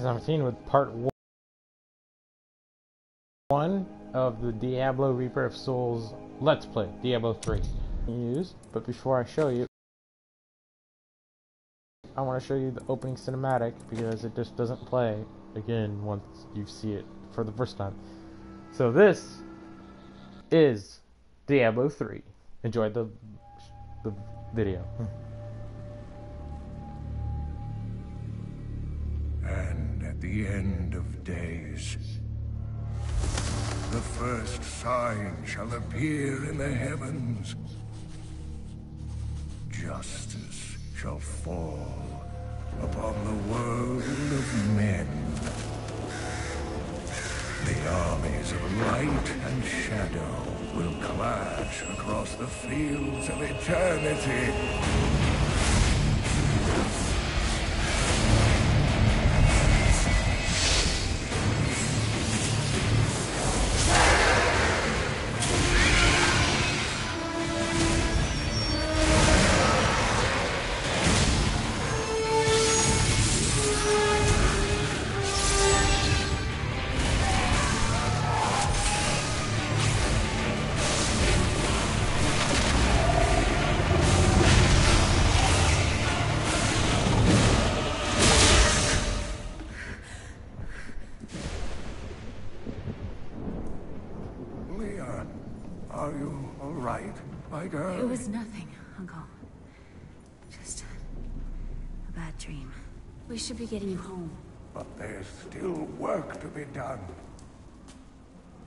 2017 with part 1 of the Diablo Reaper of Souls Let's Play, Diablo 3. But before I show you, I want to show you the opening cinematic because it just doesn't play again once you see it for the first time. So this is Diablo 3. Enjoy the video. And at the end of days, the first sign shall appear in the heavens. Justice shall fall upon the world of men. The armies of light and shadow will clash across the fields of eternity. Are you all right, my girl? It was nothing, Uncle. Just a bad dream. We should be getting you home. But there's still work to be done.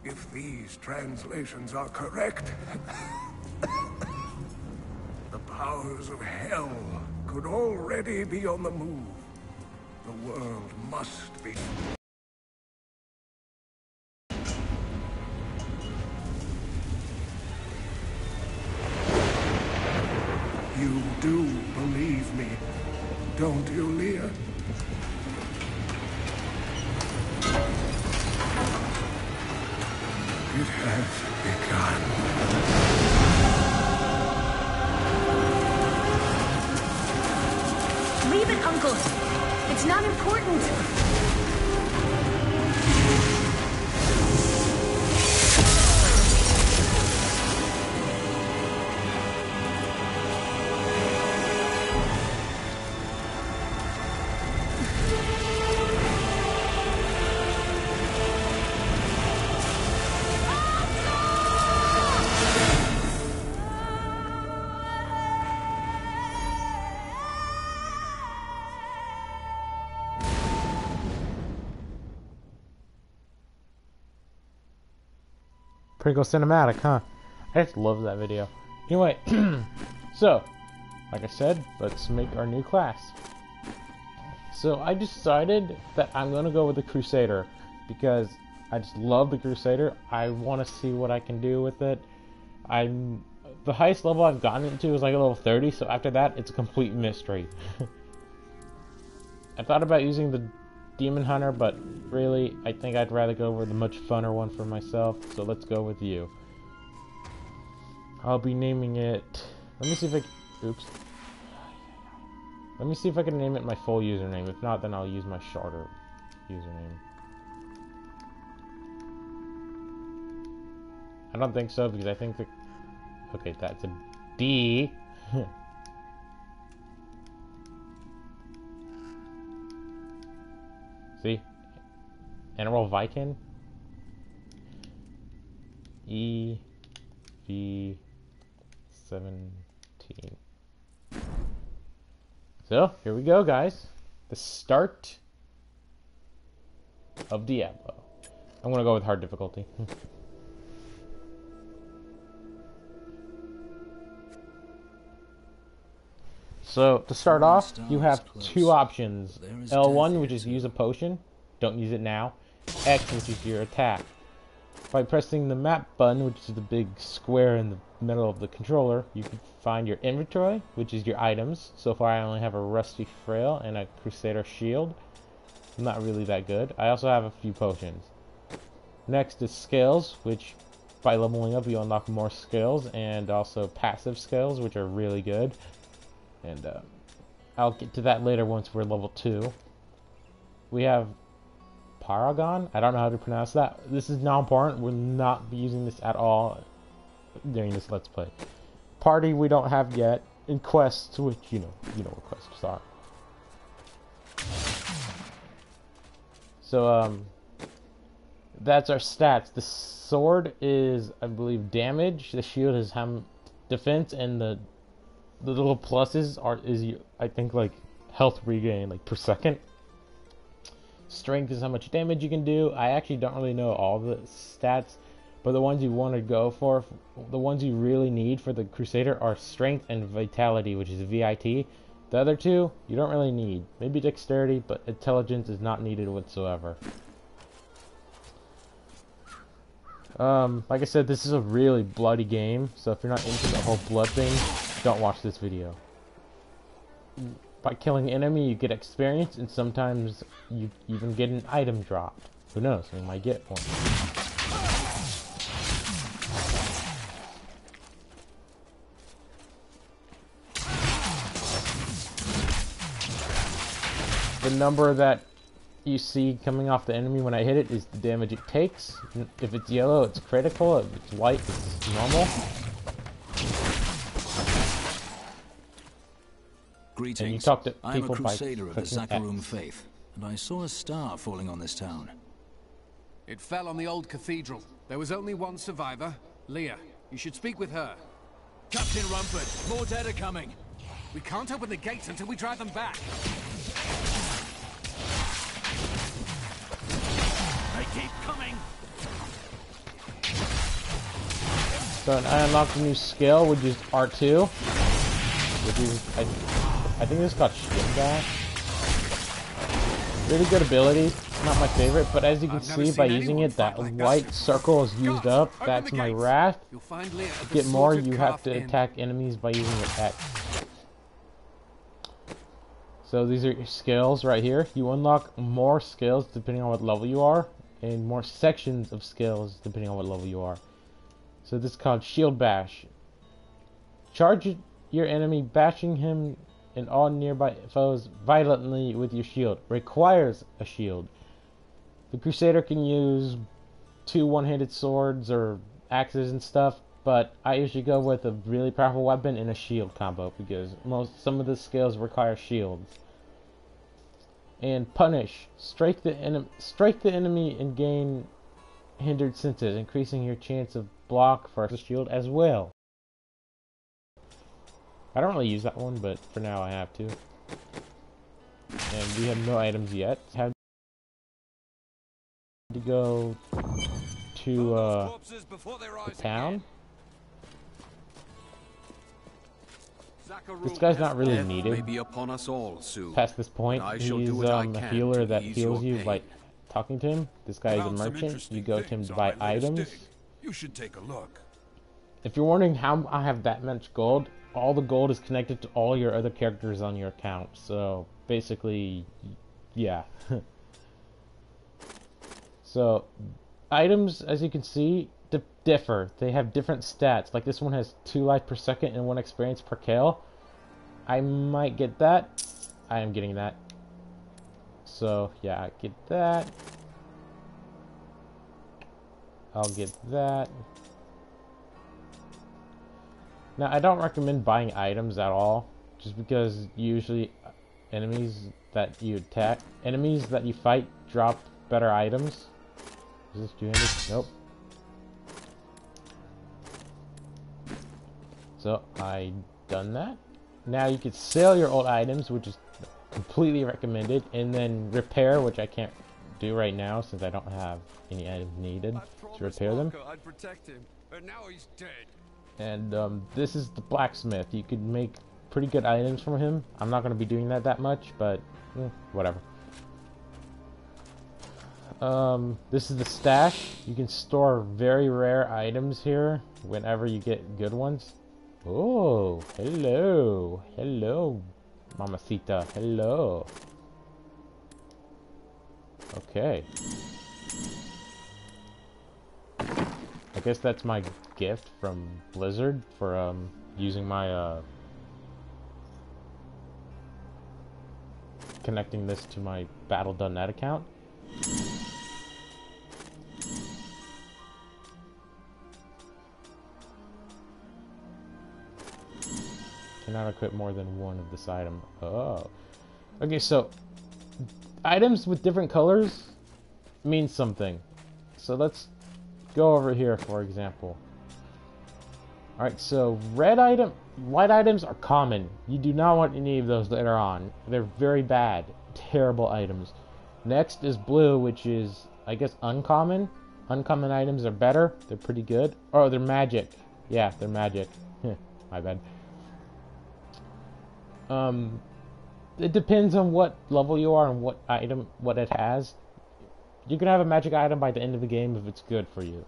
If these translations are correct, the powers of hell could already be on the move. The world must be... You do believe me, don't you, Leah? It has begun. Leave it, Uncle! It's not important! Pretty cool cinematic, huh? I just love that video. Anyway, so, like I said, let's make our new class. So I decided that I'm going to go with the Crusader because I just love the Crusader. I want to see what I can do with it. The highest level I've gotten into is like a level 30, so after that, it's a complete mystery. I thought about using the Demon Hunter, but really, I think I'd rather go with a much funner one for myself, so let's go with you. I'll be naming it... Let me see if I... Oops. Let me see if I can name it my full username. If not, then I'll use my shorter username. I don't think so, because I think that... Okay, that's a D. See? General Viking. EV17. So, here we go, guys. The start of Diablo. I'm gonna go with hard difficulty. So, to start off, you have two options. L1, which is use a potion. Don't use it now. X, which is your attack. By pressing the map button, which is the big square in the middle of the controller, you can find your inventory, which is your items. So far I only have a rusty frail and a Crusader shield. Not really that good. I also have a few potions. Next is skills, which by leveling up you unlock more skills, and also passive skills, which are really good. And I'll get to that later once we're level 2. We have Paragon. I don't know how to pronounce that. This is not important. We'll not be using this at all during this Let's Play. Party we don't have yet. In quests, which you know what quests are. So that's our stats. The sword is, I believe, damage. The shield is defense, and the little pluses is I think like health regain, like per second. Strength is how much damage you can do. I actually don't really know all the stats, but the ones you want to go for, the ones you really need for the Crusader are strength and vitality, which is VIT. The other two, you don't really need. Maybe dexterity, but intelligence is not needed whatsoever. Like I said, this is a really bloody game, so if you're not into the whole blood thing, don't watch this video. By killing an enemy, you get experience, and sometimes you even get an item dropped. Who knows, we might get one. The number that you see coming off the enemy when I hit it is the damage it takes. If it's yellow, it's critical. If it's white, it's normal. Greetings. And you talk to I am a people crusader of the clicking Zakharum X. faith, and I saw a star falling on this town. It fell on the old cathedral. There was only one survivor, Leah. You should speak with her. Captain Rumford, more dead are coming. We can't open the gates until we drive them back. They keep coming. So I unlocked a new skill, which is R2, which is I think this is called Shield Bash. Really good ability, not my favorite, but as you can see by using it, that white circle is used up. That's my wrath. To get more, you have to attack enemies by using your X. So these are your skills right here. You unlock more skills depending on what level you are, and more sections of skills depending on what level you are. So this is called Shield Bash. Charge your enemy, bashing him and all nearby foes violently with your shield. Requires a shield. The Crusader can use 2 one-handed swords or axes and stuff, but I usually go with a really powerful weapon and a shield combo because some of the skills require shields. And punish. Strike the enemy and gain hindered senses, increasing your chance of block for the shield as well. I don't really use that one, but for now I have to. And we have no items yet. Have to go to the town. This guy's not really needed past this point. He's a healer that heals you by talking to him. This guy is a merchant. You go to him to buy items. You should take a look. If you're wondering how I have that much gold, all the gold is connected to all your other characters on your account. So basically, yeah. So items, as you can see, differ. They have different stats. Like this one has 2 life per second and 1 experience per kill. I might get that. I am getting that. So yeah, I get that. I'll get that. Now I don't recommend buying items at all, just because usually enemies that you fight drop better items. Is this 200? Nope. So I done that. Now you could sell your old items, which is completely recommended, and then repair, which I can't do right now since I don't have any items needed to repair them. I'd protect him, but now he's dead. And this is the blacksmith. You could make pretty good items from him. I'm not going to be doing that much, but whatever. This is the stash. You can store very rare items here whenever you get good ones. Oh, hello. Hello, Mamacita. Hello. Okay. I guess that's my gift from Blizzard for using my connecting this to my Battle.net account. Cannot equip more than one of this item. Oh. Okay, so items with different colors mean something. So let's go over here, for example. Alright, so white items are common. You do not want any of those later on. They're very bad. Terrible items. Next is blue, which is, I guess, uncommon. Uncommon items are better. They're pretty good. Oh, they're magic. Yeah, they're magic. My bad. It depends on what level you are and what item, what it has. You can have a magic item by the end of the game if it's good for you.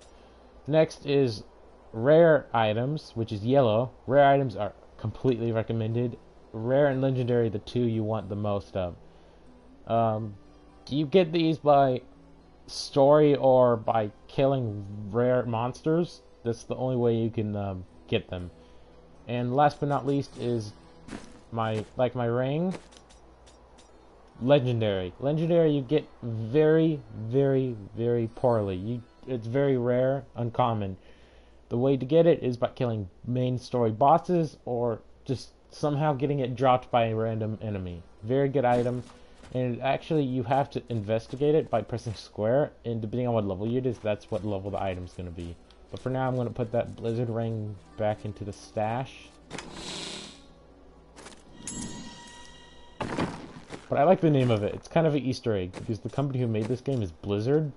Next is rare items, which is yellow. Rare items are completely recommended. Rare and legendary, the two you want the most of. You get these by story or by killing rare monsters. That's the only way you can get them. And last but not least is my ring. Legendary. Legendary you get very, very, very poorly. It's very rare, uncommon. The way to get it is by killing main story bosses or just somehow getting it dropped by a random enemy. Very good item. And actually you have to investigate it by pressing square, and depending on what level it is, that's what level the item's going to be. But for now I'm going to put that blizzard ring back into the stash. But I like the name of it. It's kind of an Easter egg, because the company who made this game is Blizzard.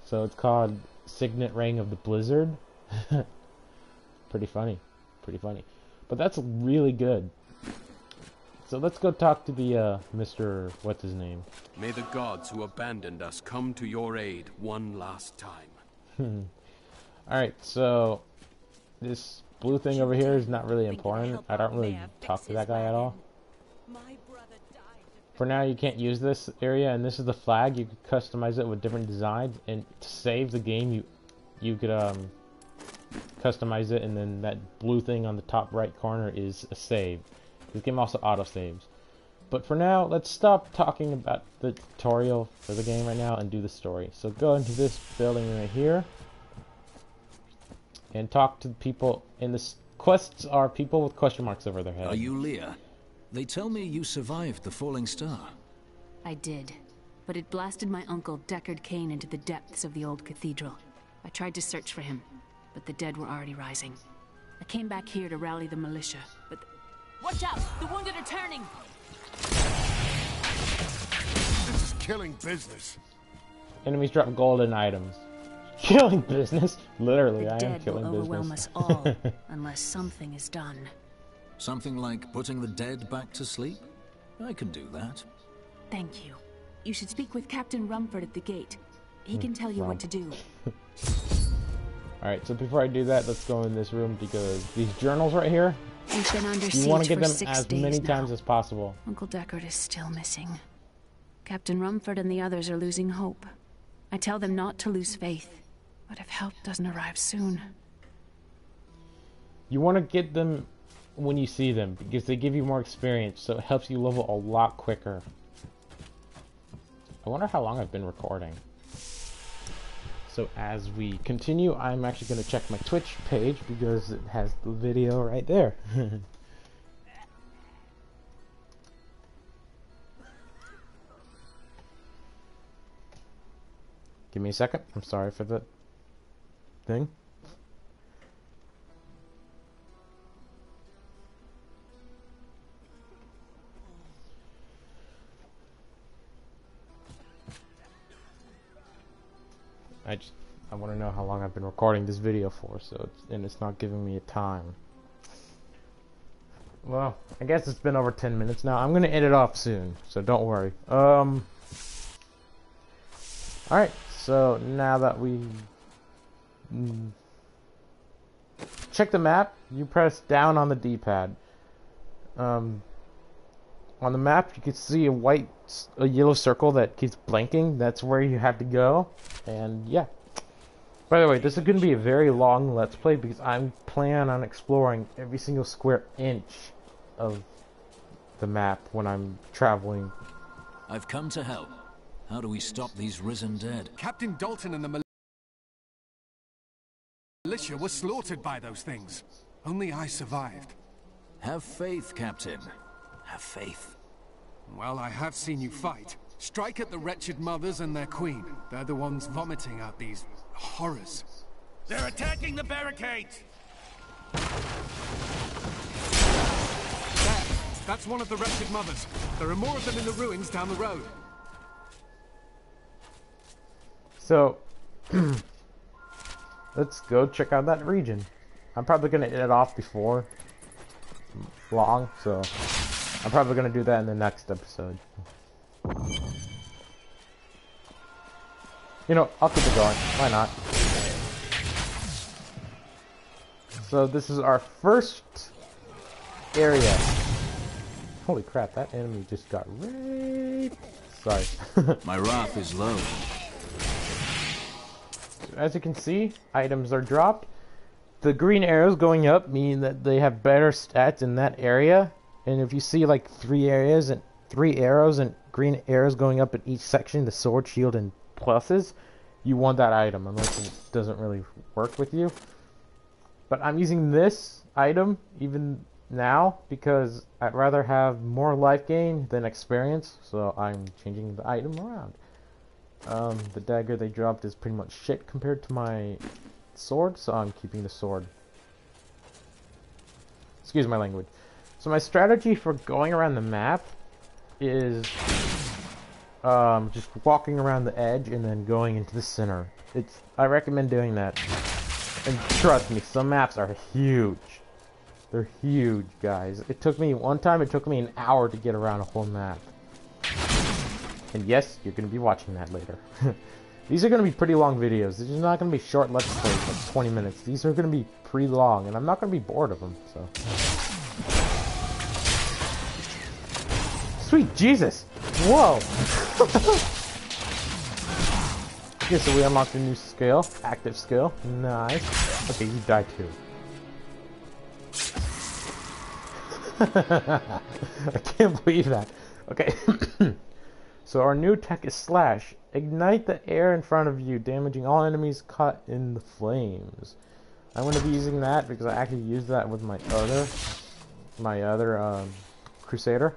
So it's called Signet Ring of the Blizzard. Pretty funny. Pretty funny. But that's really good. So let's go talk to the, Mr. What's his name? May the gods who abandoned us come to your aid one last time. Alright, so this blue thing over here is not really important. I don't really talk to that guy at all. For now, you can't use this area, and this is the flag. You could customize it with different designs, and to save the game, you could customize it, and then that blue thing on the top right corner is a save. This game also auto-saves. But for now, let's stop talking about the tutorial for the game right now and do the story. So go into this building right here, and talk to the people, and the quests are people with question marks over their head. Are you Leah? They tell me you survived the falling star. I did, but it blasted my uncle Deckard Cain into the depths of the old cathedral. I tried to search for him, but the dead were already rising. I came back here to rally the militia, but... Watch out! The wounded are turning! This is killing business. Enemies drop golden items. Killing business? Literally, I am killing will overwhelm business. us all, unless something is done. Something like putting the dead back to sleep? I can do that. Thank you. You should speak with Captain Rumford at the gate. He can tell you what to do. Alright, so before I do that, let's go in this room, because these journals right here, We've been under you want to siege get for them 6 as days many now. times as possible. Uncle Deckard is still missing. Captain Rumford and the others are losing hope. I tell them not to lose faith, but if help doesn't arrive soon... You want to get them when you see them, because they give you more experience, so it helps you level a lot quicker. I wonder how long I've been recording. So as we continue, I'm actually going to check my Twitch page, because it has the video right there. Give me a second. I'm sorry for the thing. I want to know how long I've been recording this video for, so it's not giving me a time. Well, I guess it's been over 10 minutes now. I'm gonna end it off soon, so don't worry. Alright, so now that we check the map, you press down on the D-pad. On the map, you can see a yellow circle that keeps blinking. That's where you have to go. And yeah. By the way, this is going to be a very long Let's Play, because I'm planning on exploring every single square inch of the map when I'm traveling. I've come to help. How do we stop these risen dead? Captain Dalton and the militia were slaughtered by those things. Only I survived. Have faith, Captain. Have faith. Well, I have seen you fight. Strike at the wretched mothers and their queen. They're the ones vomiting out these horrors. They're attacking the barricades! There! That's one of the wretched mothers. There are more of them in the ruins down the road. So, let's go check out that region. I'm probably going to end it off before long, so I'm probably going to do that in the next episode. You know, I'll keep it going. Why not? So this is our first area. Holy crap, that enemy just got raped. Sorry. My wrath is low. As you can see, items are dropped. The green arrows going up mean that they have better stats in that area. And if you see like three arrows and green arrows going up in each section, the sword, shield, and pluses, you want that item unless it doesn't really work with you. But I'm using this item even now because I'd rather have more life gain than experience, so I'm changing the item around. The dagger they dropped is pretty much shit compared to my sword, so I'm keeping the sword. Excuse my language. So my strategy for going around the map is just walking around the edge and then going into the center. I recommend doing that. And trust me, some maps are huge. They're huge, guys. It took me an hour to get around a whole map. And yes, you're going to be watching that later. These are going to be pretty long videos. These are not going to be short let's plays, like 20 minutes. These are going to be pretty long, and I'm not going to be bored of them, so. Sweet Jesus! Whoa! Okay, so we unlocked a new skill. Active skill. Nice. Okay, you die too. I can't believe that. Okay. So our new tech is Slash. Ignite the air in front of you, damaging all enemies caught in the flames. I'm going to be using that because I actually used that with my other Crusader.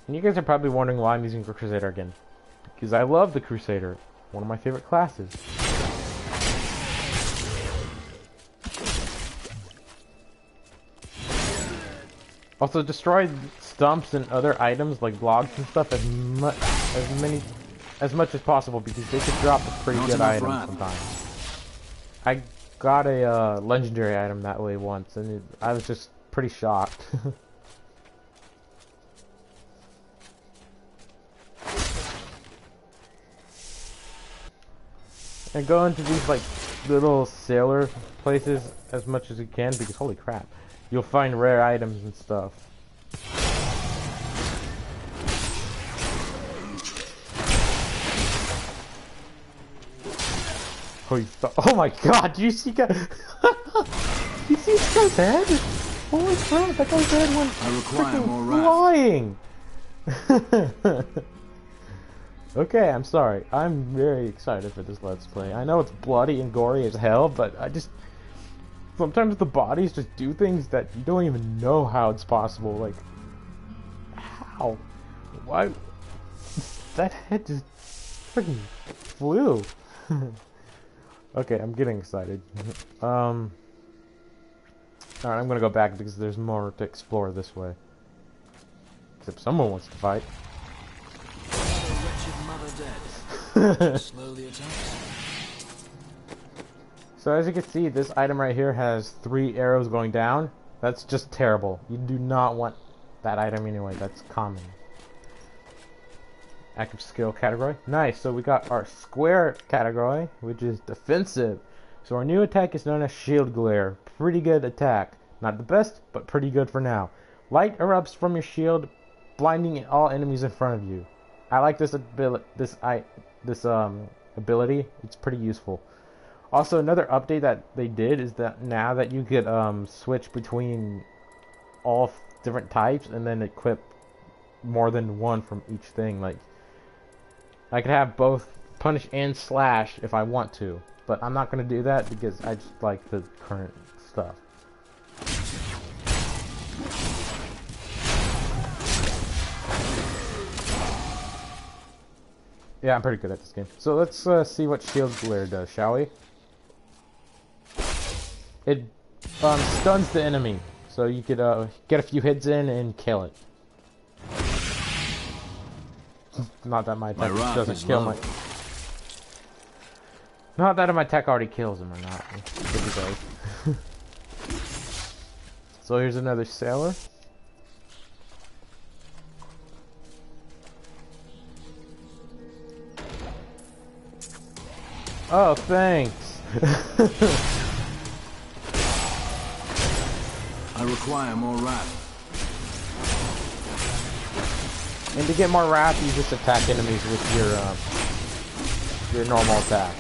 And you guys are probably wondering why I'm using the Crusader again. Because I love the Crusader. One of my favorite classes. Also, destroy stumps and other items like blocks and stuff as much as possible because they could drop a pretty good item sometimes. I got a legendary item that way once, and I was just pretty shocked. And go into these like little sailor places as much as you can because holy crap, you'll find rare items and stuff. Oh my god, do you see you see this guy's head? Holy crap, that guy's head went flying! Okay, I'm sorry. I'm very excited for this Let's Play. I know it's bloody and gory as hell, but sometimes the bodies just do things that you don't even know how it's possible. Like, how? Why? That head just freaking flew. Okay, I'm getting excited. Alright, I'm gonna go back because there's more to explore this way. Except someone wants to fight. So as you can see, this item right here has 3 arrows going down. That's just terrible. You do not want that item anyway. That's common. Active skill category. Nice. So we got our square category, which is defensive. So our new attack is known as Shield Glare. Pretty good attack. Not the best, but pretty good for now. Light erupts from your shield, blinding all enemies in front of you. I like this ability. Ability. It's pretty useful. Also, another update that they did is that now that you could switch between all different types and then equip more than one from each thing. Like, I could have both Punish and Slash if I want to, but I'm not going to do that because I just like the current stuff. Yeah, I'm pretty good at this game. So let's see what Shield Glare does, shall we? It stuns the enemy, so you could get a few hits in and kill it. Not that my attack doesn't kill my... Not that my tech already kills him or not. If it does. So here's another sailor. Oh, thanks. I require more wrath. And to get more wrath, you just attack enemies with your normal attack.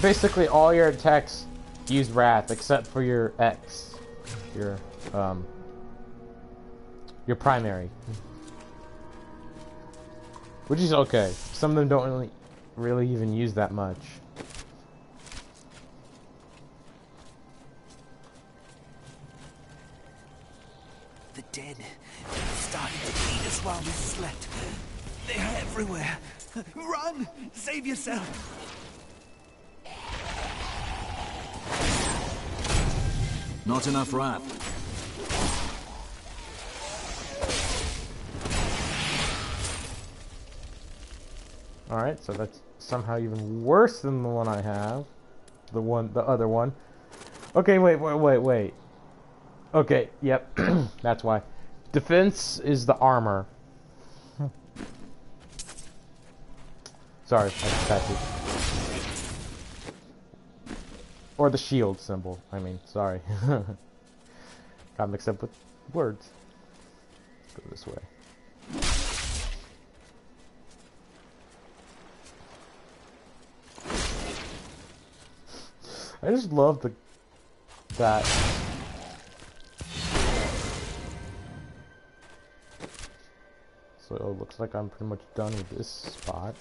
Basically, all your attacks use wrath except for your X, your primary, which is okay. Some of them don't really even use that much. The dead started to eat us while we slept. They are everywhere. Run! Save yourself! Not enough wrath. Alright, so that's somehow even worse than the one I have. The other one. Okay, wait. Okay, yep. That's why. Defense is the armor. Sorry, I just it. Or the shield symbol. I mean, sorry. Got mixed up with words. Let's go this way. I just love that. So it looks like I'm pretty much done with this spot.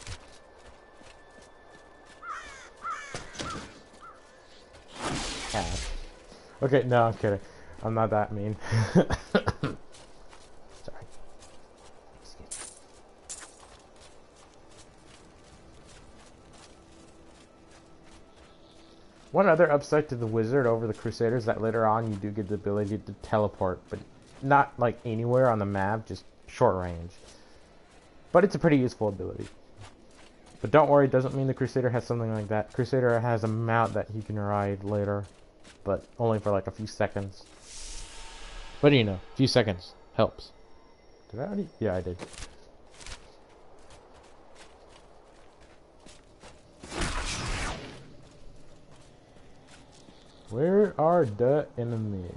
Okay, no, I'm kidding. I'm not that mean. Sorry. One other upside to the wizard over the crusaders that later on you do get the ability to teleport, but not like anywhere on the map, just short range. But it's a pretty useful ability. But don't worry, it doesn't mean the crusader has something like that. Crusader has a mount that he can ride later, but only for like a few seconds. But you know, a few seconds helps. Did I already? Yeah, I did. Where are the enemies?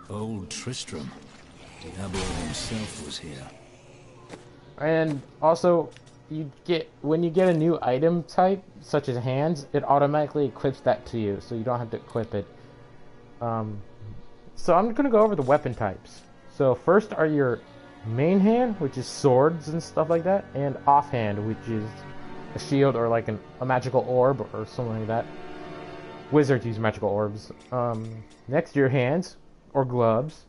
Old Tristram. Diablo himself was here. And also, when you get a new item type, such as hands, it automatically equips that to you, so you don't have to equip it. So I'm gonna go over the weapon types. So first are your main hand, which is swords and stuff like that, and offhand, which is a shield or like a magical orb or something like that. Wizards use magical orbs. Next, your hands or gloves.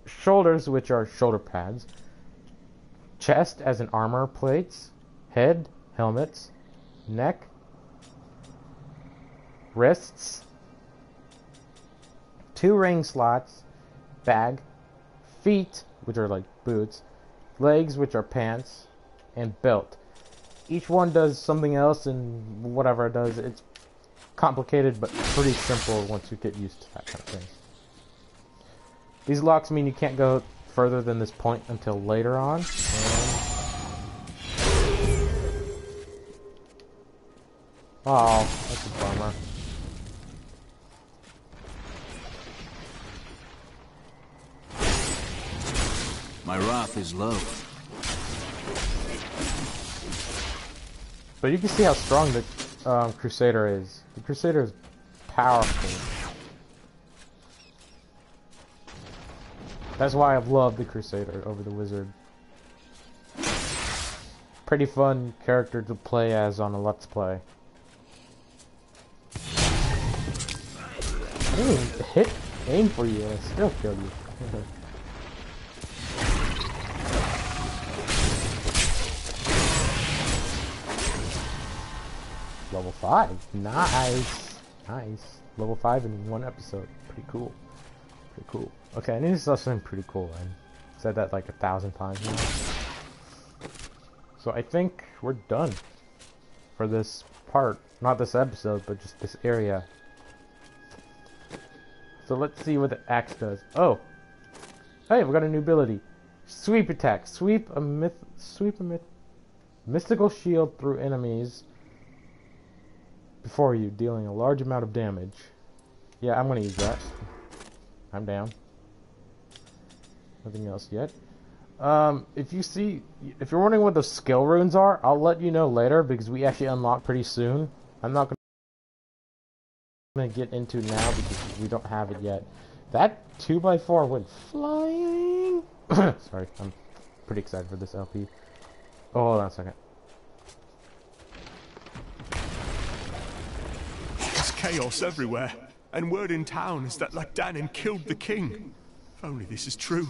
Shoulders, which are shoulder pads. Chest, as in armor plates. Head, helmets. Neck. Wrists. 2 ring slots. Bag. Feet, which are like boots. Legs, which are pants. And belt. Each one does something else, and whatever it does, it's complicated but pretty simple once you get used to that kind of thing. These locks mean you can't go further than this point until later on. Oh, that's a bummer. My wrath is low. But you can see how strong the Crusader is. The Crusader is powerful. That's why I've loved the Crusader over the Wizard. pretty fun character to play as on a Let's Play. I didn't even aim for you, I still killed you. Level 5. Nice. Nice. Level 5 in one episode. Pretty cool. Pretty cool. Okay, I need to start something pretty cool. I said that like 1,000 times now. So I think we're done for this part. Not this episode, but just this area. So let's see what the axe does. Oh! Hey, we got a new ability. Sweep attack. Sweep a mystical shield through enemies before you, dealing a large amount of damage. Yeah, I'm gonna use that. I'm down. Nothing else yet. If you're wondering what those skill runes are, I'll let you know later because we actually unlock pretty soon. I'm not gonna get into now because we don't have it yet. That 2x4 went flying. Sorry, I'm pretty excited for this LP. Oh, hold on a second. There's chaos everywhere, and word in town is that Ladanin killed the king. If only this is true.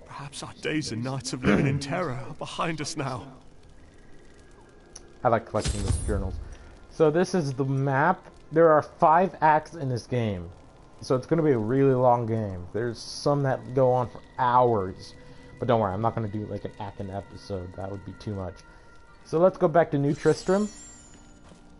Perhaps our days and nights of living in terror are behind us now. I like collecting those journals. So this is the map. There are 5 acts in this game. So it's going to be a really long game. There's some that go on for hours. But don't worry, I'm not going to do like an act an episode. That would be too much. So let's go back to New Tristram.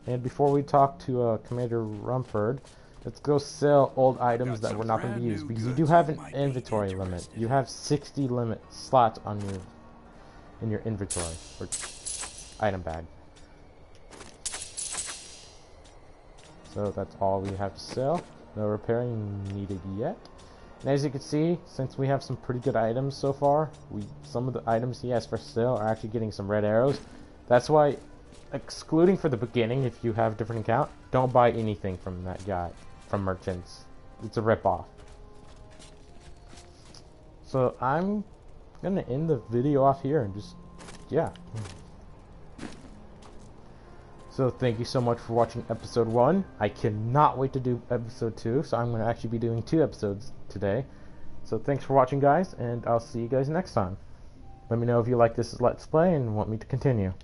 And before we talk to Commander Rumford, let's go sell old items that we're not going to use. Because you do have an inventory limit. You have 60 limit slots on in your inventory. Or item bag. So that's all we have to sell. No repairing needed yet. And as you can see, since we have some pretty good items so far, some of the items he has for sale are actually getting some red arrows. That's why, excluding for the beginning, if you have a different account, don't buy anything from that guy, from merchants. It's a ripoff. So I'm gonna end the video off here and just, yeah. So thank you so much for watching episode 1. I cannot wait to do episode 2, so I'm going to actually be doing 2 episodes today. So thanks for watching, guys, and I'll see you guys next time. Let me know if you like this Let's Play and want me to continue.